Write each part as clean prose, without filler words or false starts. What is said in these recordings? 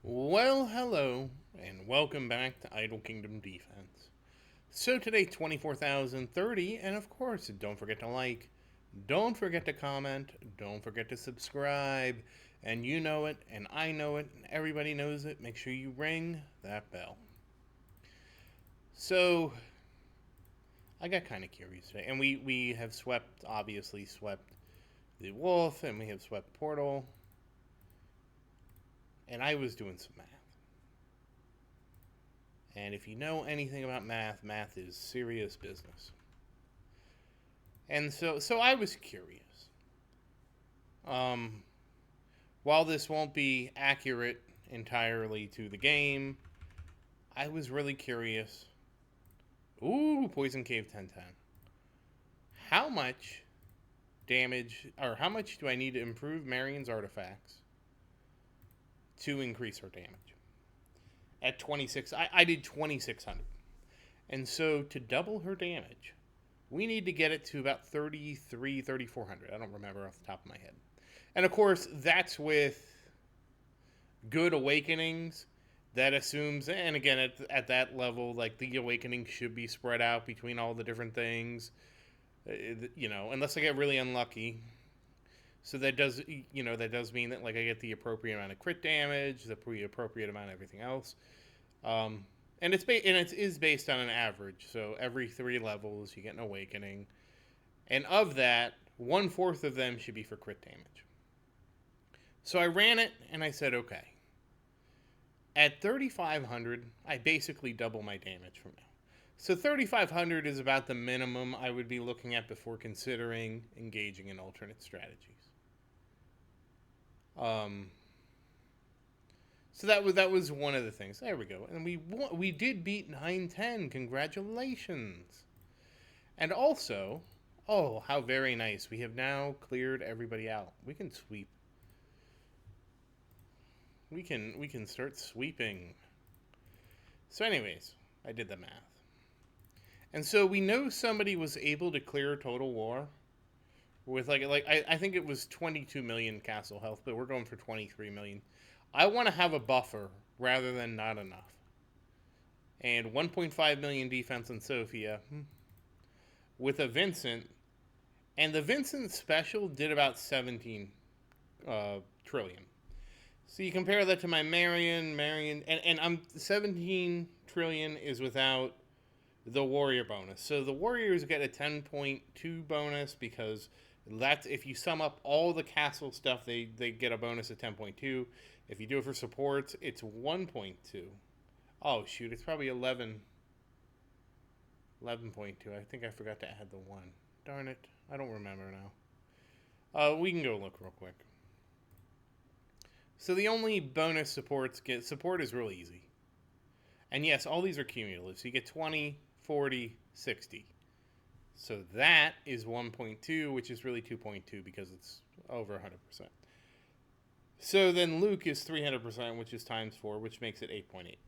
Well, hello, and welcome back to Idle Kingdom Defense. So today, 24,030, and of course, don't forget to like, don't forget to comment, don't forget to subscribe, and you know it, and I know it, and everybody knows it. Make sure you ring that bell. So, I got kind of curious today, and we have obviously swept the Wolf, and we have swept Portal, and I was doing some math. And if you know anything about math, math is serious business. And so I was curious. Um, while this won't be accurate entirely to the game, I was really curious. Ooh, Poison Cave 1010. How much damage, or how much do I need to improve Marion's artifacts to increase her damage? At 26, I did 2600. And so to double her damage, we need to get it to about 3400. I don't remember off the top of my head. And of course, that's with good awakenings. That assumes, and again, at that level, like the awakening should be spread out between all the different things, unless I get really unlucky. So that does mean that like I get the appropriate amount of crit damage, the appropriate amount of everything else. And it is based on an average. So every 3 levels, you get an awakening, and of that, 1/4 of them should be for crit damage. So I ran it, and I said, okay. At 3,500, I basically double my damage from now. So 3,500 is about the minimum I would be looking at before considering engaging in alternate strategies. Um, so that was one of the things. There we go, and we did beat 910. Congratulations! And also, oh, how very nice! We have now cleared everybody out. We can sweep. We can start sweeping. So, anyways, I did the math. And so we know somebody was able to clear Total War with I think it was 22 million castle health, but we're going for 23 million. I want to have a buffer rather than not enough. And 1.5 million defense on Sophia with a Vincent, and the Vincent special did about 17 trillion. So you compare that to my Marion, and I'm 17 trillion is without the warrior bonus. So the warriors get a 10.2 bonus because that's if you sum up all the castle stuff, they get a bonus of 10.2. If you do it for supports, it's 1.2. Oh shoot, it's probably 11.2. I think I forgot to add the 1. Darn it. I don't remember now. We can go look real quick. So the only bonus support is real easy. And yes, all these are cumulative. So you get 20, 40, 60. So that is 1.2, which is really 2.2 because it's over 100%. So then Luke is 300%, which is times 4, which makes it 8.8.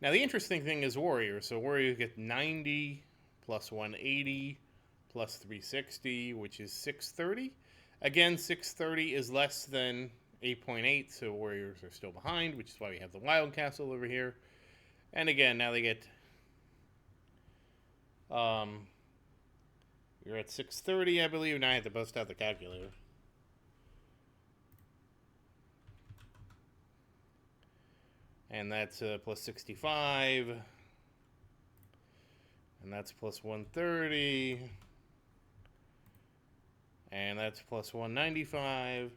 Now the interesting thing is Warriors. So Warriors get 90 plus 180 plus 360, which is 630. Again, 630 is less than 8.8, so Warriors are still behind, which is why we have the Wild Castle over here. And again, now they get you're at 630, I believe. Now I have to bust out the calculator. And that's plus 65. And that's plus 130. And that's plus 195.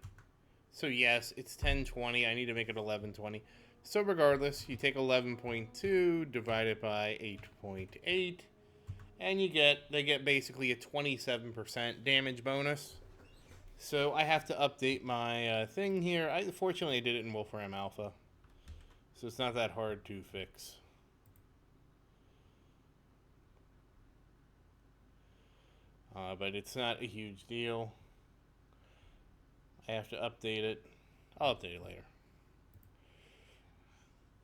So yes, it's 1020. I need to make it 1120. So regardless, you take 11.2 divided by 8.8, and they get basically a 27% damage bonus. So I have to update my thing here. Fortunately, I did it in Wolfram Alpha, so it's not that hard to fix. But it's not a huge deal. I have to update it. I'll update it later.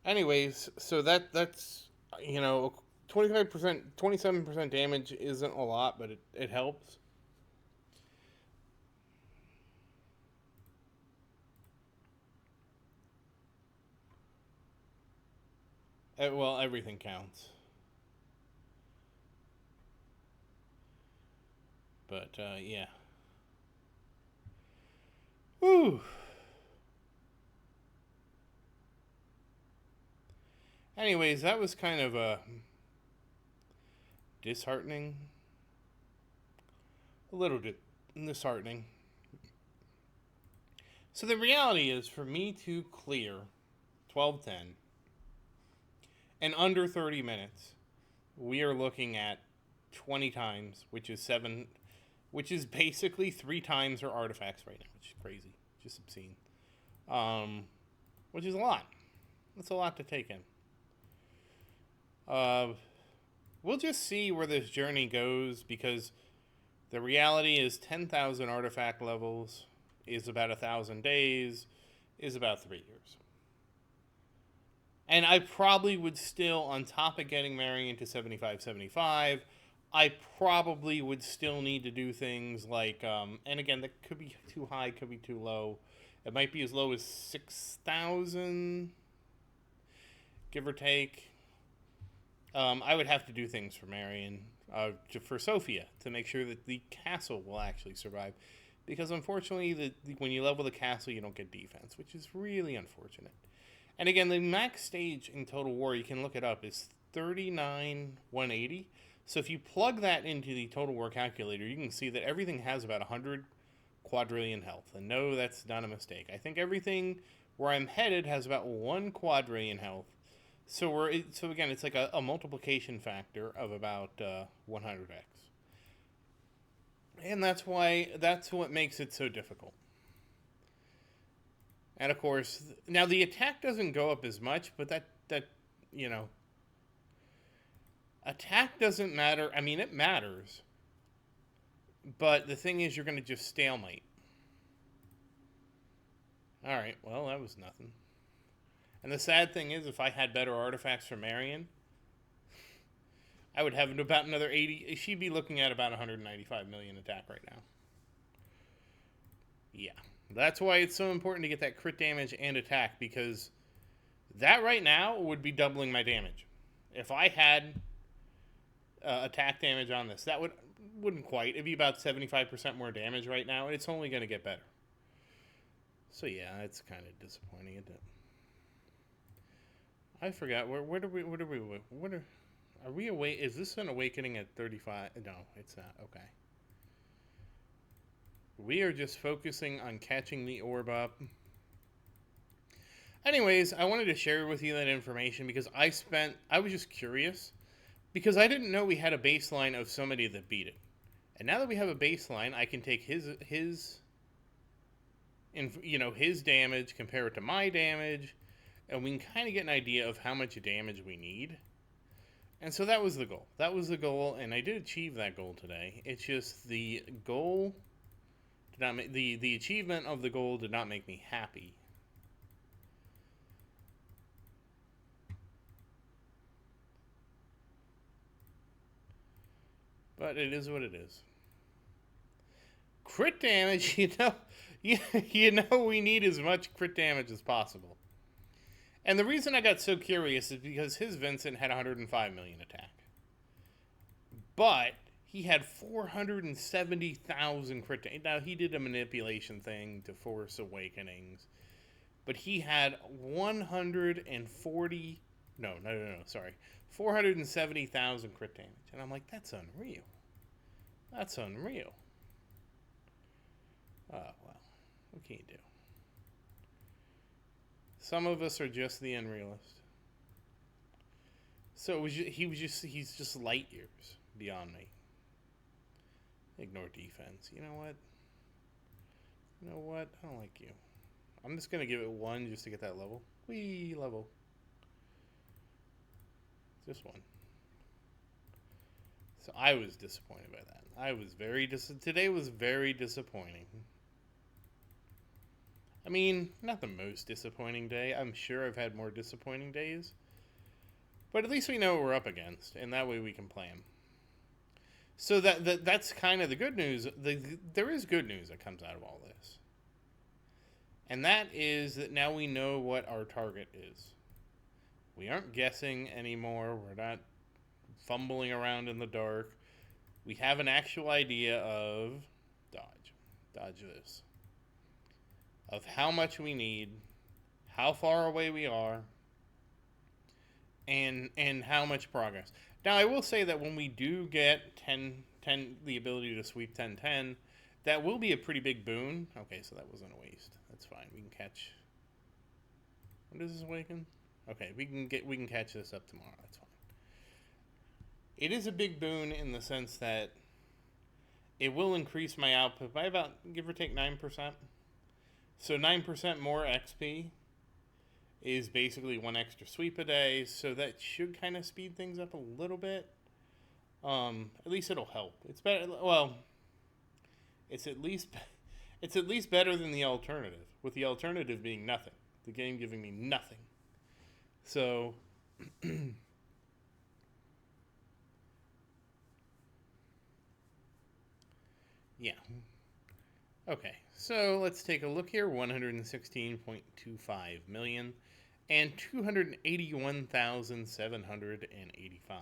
Anyways, so that's 25%, 27% damage isn't a lot, but it helps. Well, everything counts. But, yeah. Whew. Anyways, that was kind of disheartening. A little bit disheartening. So the reality is, for me to clear 1210 in under 30 minutes, we are looking at 20 times, which is basically 3 times her artifacts right now, which is crazy, just obscene. Which is a lot. That's a lot to take in. We'll just see where this journey goes, because the reality is 10,000 artifact levels is about 1,000 days, is about 3 years. And I probably would still, on top of getting Marion to 75, I probably would still need to do things like, and again, that could be too high, could be too low. It might be as low as 6,000, give or take. I would have to do things for Marion, for Sophia, to make sure that the castle will actually survive. Because unfortunately, when you level the castle, you don't get defense, which is really unfortunate. And again, the max stage in Total War, you can look it up, is 39,180. So if you plug that into the Total War calculator, you can see that everything has about 100 quadrillion health. And no, that's not a mistake. I think everything where I'm headed has about 1 quadrillion health. So again, it's like a multiplication factor of about 100x. And that's what makes it so difficult. And of course, now the attack doesn't go up as much, but that attack doesn't matter. I mean, it matters. But the thing is, you're going to just stalemate. Alright, well, that was nothing. And the sad thing is, if I had better artifacts for Marion, I would have about another 80. She'd be looking at about 195 million attack right now. Yeah. That's why it's so important to get that crit damage and attack, because that right now would be doubling my damage. If I had attack damage on this, that wouldn't quite. It'd be about 75% more damage right now, and it's only going to get better. So yeah, it's kind of disappointing, isn't it? I forgot are we awake? Is this an awakening at 35? No, it's not. Okay. We are just focusing on catching the orb up. Anyways, I wanted to share with you that information because I was just curious, because I didn't know we had a baseline of somebody that beat it. And now that we have a baseline, I can take his damage, compare it to my damage, and we can kind of get an idea of how much damage we need. And so that was the goal. That was the goal, and I did achieve that goal today. It's just the goal did not make, the achievement of the goal did not make me happy. But it is what it is. Crit damage, you know we need as much crit damage as possible. And the reason I got so curious is because his Vincent had 105 million attack. But he had 470,000 crit damage. Now, he did a manipulation thing to force awakenings. But he had 470,000 crit damage. And I'm like, that's unreal. That's unreal. Oh, well. What can you do? Some of us are just the unrealist. So he's just light years beyond me. Ignore defense. You know what? I don't like you. I'm just going to give it 1 just to get that level. Whee, level. Just 1. So I was disappointed by that. Today was very disappointing. I mean, not the most disappointing day. I'm sure I've had more disappointing days. But at least we know what we're up against, and that way we can plan. So that's kind of the good news. There is good news that comes out of all this. And that is that now we know what our target is. We aren't guessing anymore. We're not fumbling around in the dark. We have an actual idea of dodge this, of how much we need, how far away we are, and how much progress. Now, I will say that when we do get 10, the ability to sweep 10-10, that will be a pretty big boon. Okay, so that wasn't a waste. That's fine. We can catch. When does this awaken? Okay, we can catch this up tomorrow. That's fine. It is a big boon in the sense that it will increase my output by about, give or take, 9%. So 9% more XP is basically one extra sweep a day, so that should kind of speed things up a little bit. At least it'll help. It's better. Well, it's at least better than the alternative. With the alternative being nothing, the game giving me nothing. So, yeah. Okay, so let's take a look here. 116.25 million and 281,785.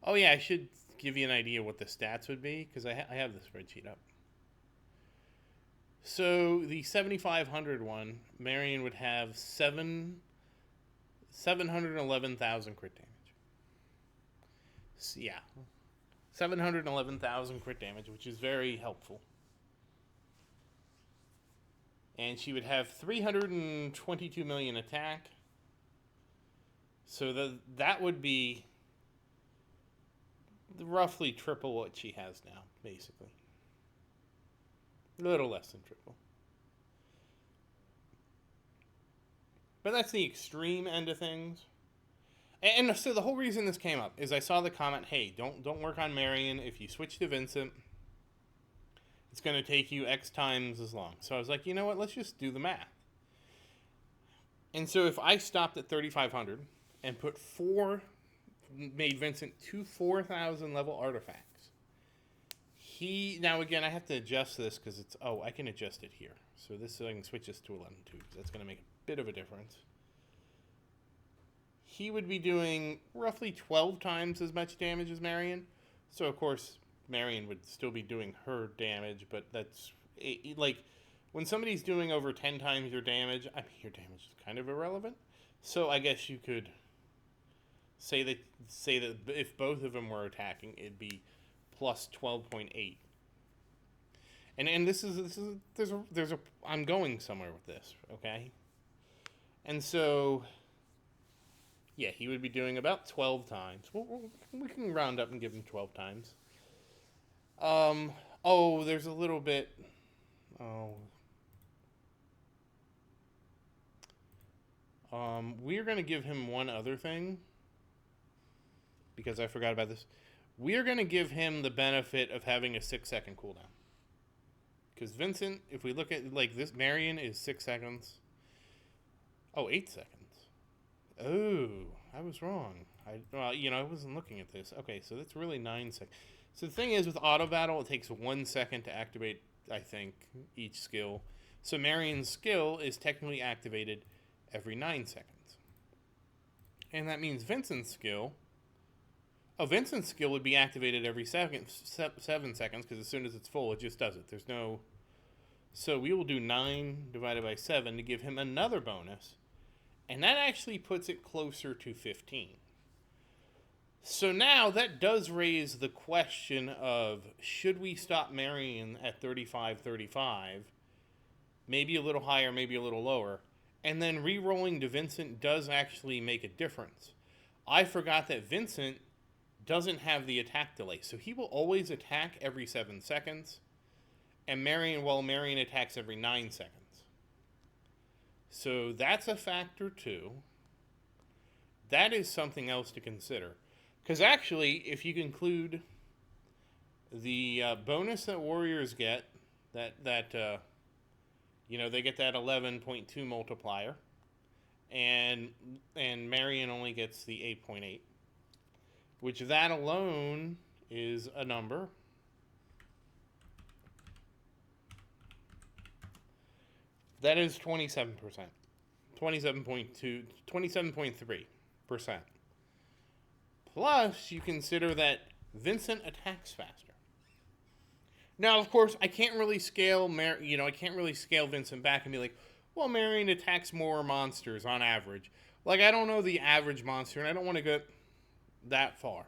Oh yeah, I should give you an idea what the stats would be, because I have the spreadsheet up. So the 7,500 one, Marion would have 711,000 crit damage. So, yeah, 711,000 crit damage, which is very helpful. And she would have 322 million attack. So that would be roughly triple what she has now, basically. A little less than triple. But that's the extreme end of things. And so the whole reason this came up is I saw the comment, hey, don't work on Marion. If you switch to Vincent, it's going to take you X times as long. So I was like, you know what? Let's just do the math. And so if I stopped at 3,500 and made Vincent 2 4,000 level artifacts, now again, I have to adjust this because I can adjust it here. So I can switch this to 11.2 because that's going to make a bit of a difference. He would be doing roughly 12 times as much damage as Marion. So, of course, Marion would still be doing her damage, but that's, like, when somebody's doing over 10 times your damage, your damage is kind of irrelevant. So I guess you could say that if both of them were attacking, it'd be plus 12.8. And I'm going somewhere with this, okay? And so, yeah, he would be doing about 12 times. We can round up and give him 12 times. There's a little bit. We're going to give him one other thing, because I forgot about this. We're going to give him the benefit of having a 6-second cooldown. Because Vincent, if we look at, like, this, Marion is 6 seconds. 8 seconds. Oh, I was wrong. I wasn't looking at this. Okay, so that's really 9 seconds. So the thing is, with auto battle, it takes 1 second to activate, I think, each skill. So Marion's skill is technically activated every 9 seconds. And that means Vincent's skill would be activated every 7 seconds, because as soon as it's full, it just does it. So we will do 9 divided by 7 to give him another bonus, and that actually puts it closer to 15. So now that does raise the question of, should we stop Marion at 35, maybe a little higher, maybe a little lower, and then re-rolling to Vincent does actually make a difference. I forgot that Vincent doesn't have the attack delay, so he will always attack every 7 seconds, and Marion attacks every 9 seconds. So that's a factor too. That is something else to consider, because actually, if you include the bonus that warriors get, they get that 11.2 multiplier, and Marion only gets the 8.8. Which that alone is a number. That is 27%. 27.2, 27.3. Plus, you consider that Vincent attacks faster. Now, of course, I can't really scale, I can't really scale Vincent back and be like, well, Marion attacks more monsters on average. Like, I don't know the average monster, and I don't want to get that far.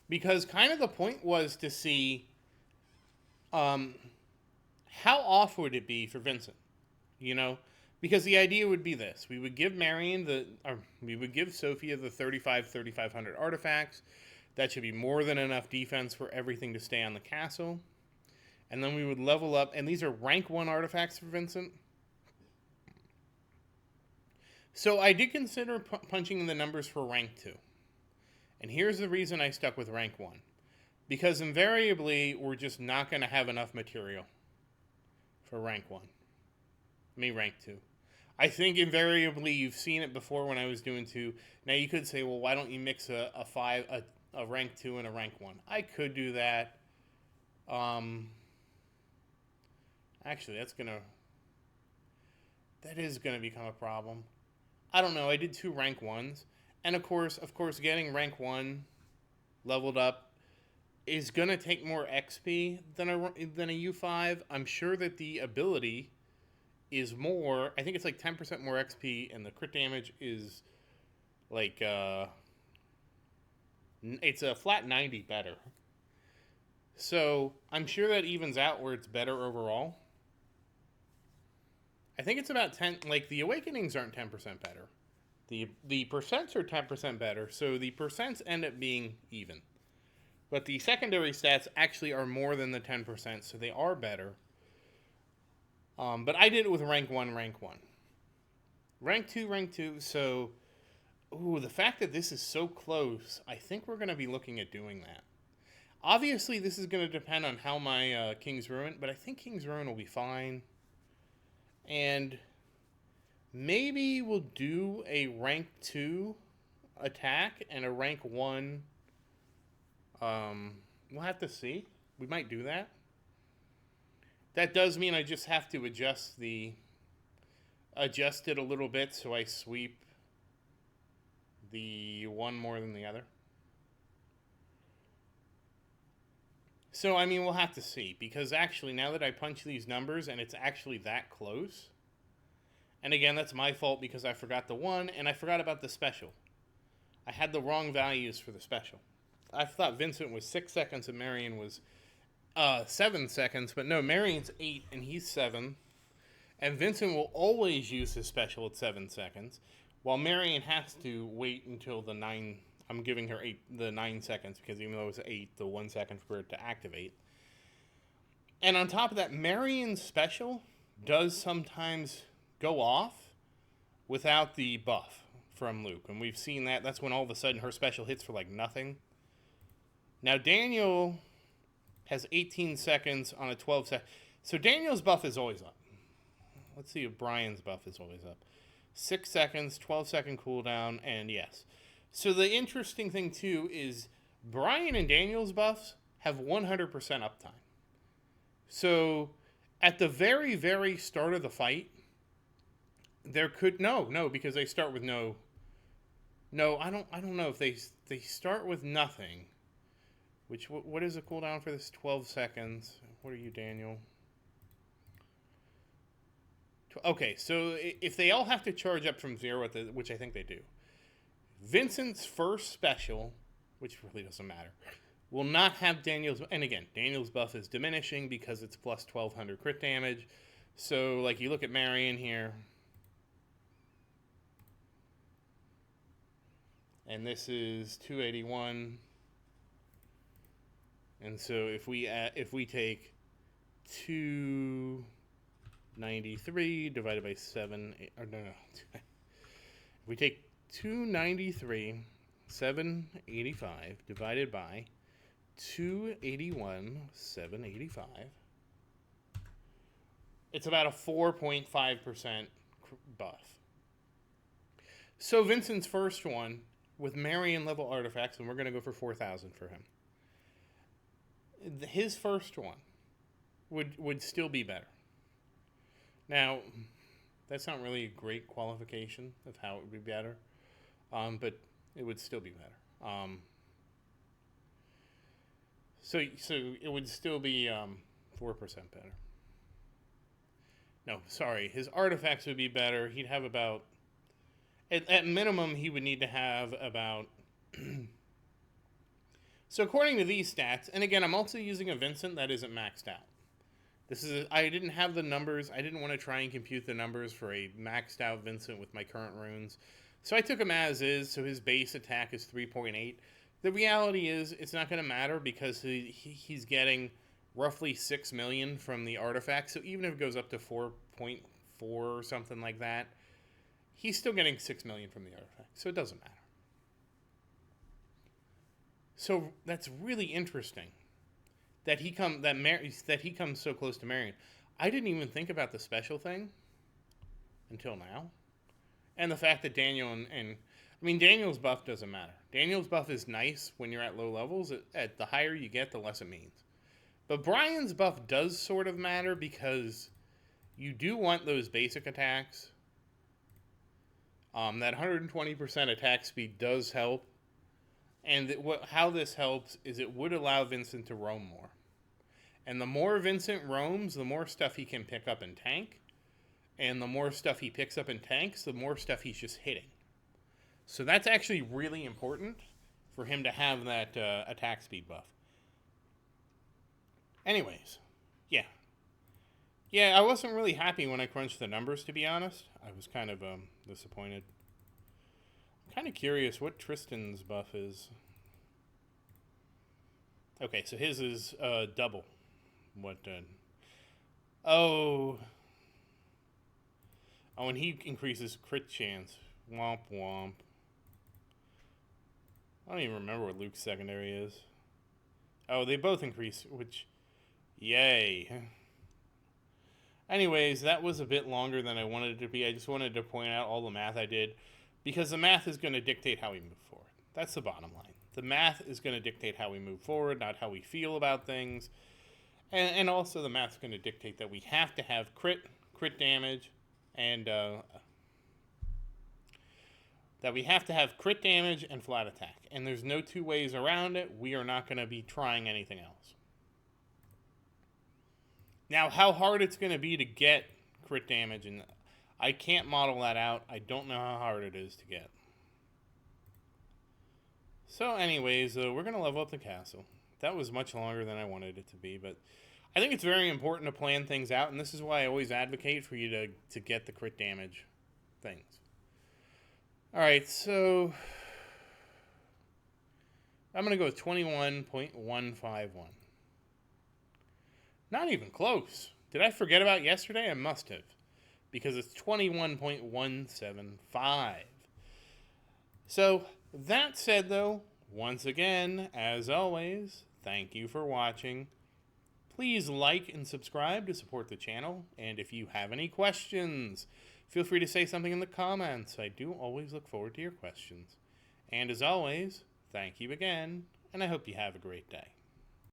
Because kind of the point was to see how off would it be for Vincent, you know? Because the idea would be this: we would give we would give Sophia the 3,500 artifacts. That should be more than enough defense for everything to stay on the castle. And then we would level up, and these are rank 1 artifacts for Vincent. So I did consider punching in the numbers for rank 2. And here's the reason I stuck with rank 1. Because invariably, we're just not going to have enough material for rank 1. Rank 2. I think invariably you've seen it before when I was doing 2. Now you could say, well, why don't you mix a rank 2 and a rank 1? I could do that. Actually, that is gonna become a problem. I don't know. I did 2 rank 1s, and of course, getting rank 1 leveled up is gonna take more XP than a U5. I'm sure that the ability is more. I think it's like 10% more XP, and the crit damage is like it's a flat 90 better. So I'm sure that evens out where it's better overall. I think it's about 10. Like, the awakenings aren't 10% better. The percents are 10% better, so the percents end up being even. But the secondary stats actually are more than the 10%, so they are better. But I did it with rank 1, rank 1. Rank 2, so... Ooh, the fact that this is so close, I think we're going to be looking at doing that. Obviously, this is going to depend on how my King's Ruin, but I think King's Ruin will be fine. And maybe we'll do a rank 2 attack and a rank 1. We'll have to see. We might do that. That does mean I just have to adjust it a little bit so I sweep the one more than the other. So, I mean, we'll have to see, because actually, now that I punch these numbers and it's actually that close, and again, that's my fault because I forgot the 1, and I forgot about the special. I had the wrong values for the special. I thought Vincent was 6 seconds and Marion was 7 seconds, but no, Marion's 8 and he's 7, and Vincent will always use his special at 7 seconds, while Marion has to wait until the 9. I'm giving her 9 seconds, because even though it was 8, the 1 second for it to activate. And on top of that, Marion's special does sometimes go off without the buff from Luke. And we've seen that. That's when all of a sudden her special hits for like nothing. Now Daniel has 18 seconds on a 12 second. So Daniel's buff is always up. Let's see if Brian's buff is always up. 6 seconds, 12-second cooldown, and yes. So the interesting thing, too, is Brian and Daniel's buffs have 100% uptime. So at the very, very start of the fight, there could... No, because they start with no... No, I don't know if they start with nothing. What is the cooldown for this? 12 seconds. What are you, Daniel? Okay, so if they all have to charge up from 0, which I think they do, Vincent's first special, which really doesn't matter, will not have Daniel's... And again, Daniel's buff is diminishing because it's plus 1,200 crit damage. So, like, you look at Marion here, and this is 281. And so if we take 293 divided by 7, or no. If we take 293, 785 divided by 281, 785, it's about a 4.5% buff. So Vincent's first one with Marion level artifacts, and we're going to go for 4,000 for him. His first one would still be better. Now, That's not really a great qualification of how it would be better, but it would still be better. So it would still be 4% better. No, sorry. His artifacts would be better. He'd have about, at minimum, he would need to have about. So according to these stats, and again, I'm also using a Vincent that isn't maxed out. I didn't have the numbers. I didn't want to try and compute the numbers for a maxed out Vincent with my current runes. So I took him as is, so his base attack is 3.8. The reality is it's not going to matter because he's getting roughly 6 million from the artifact. So even if it goes up to 4.4 or something like that, he's still getting 6 million from the artifact. So it doesn't matter. So that's really interesting that he comes so close to Marion. I didn't even think about the special thing until now. And the fact that Daniel's buff doesn't matter. Daniel's buff is nice when you're at low levels. At the higher you get, the less it means. But Brian's buff does sort of matter because you do want those basic attacks. That 120% attack speed does help. And how this helps is it would allow Vincent to roam more. And the more Vincent roams, the more stuff he can pick up and tank. And the more stuff he picks up and tanks, the more stuff he's just hitting. So that's actually really important for him to have that attack speed buff. Anyways, yeah. Yeah, I wasn't really happy when I crunched the numbers, to be honest. I was kind of disappointed. I'm kind of curious what Tristan's buff is. Okay, so his is double. What? Oh, and he increases crit chance. Womp womp. I don't even remember what Luke's secondary is. Oh, they both increase, which, yay. Anyways, that was a bit longer than I wanted it to be. I just wanted to point out all the math I did, because the math is going to dictate how we move forward. That's the bottom line. The math is going to dictate how we move forward, not how we feel about things. And also the math's going to dictate that we have to have crit damage, and that we have to have crit damage and flat attack. And there's no two ways around it. We are not going to be trying anything else. Now, how hard it's going to be to get crit damage, and I can't model that out. I don't know how hard it is to get. So anyways, we're going to level up the castle. That was much longer than I wanted it to be, but I think it's very important to plan things out, and this is why I always advocate for you to get the crit damage things. Alright, so I'm going to go with 21.151. Not even close. Did I forget about yesterday? I must have, because it's 21.175. So, that said though, once again, as always, thank you for watching. Please like and subscribe to support the channel, and if you have any questions, feel free to say something in the comments. I do always look forward to your questions. And as always, thank you again, and I hope you have a great day.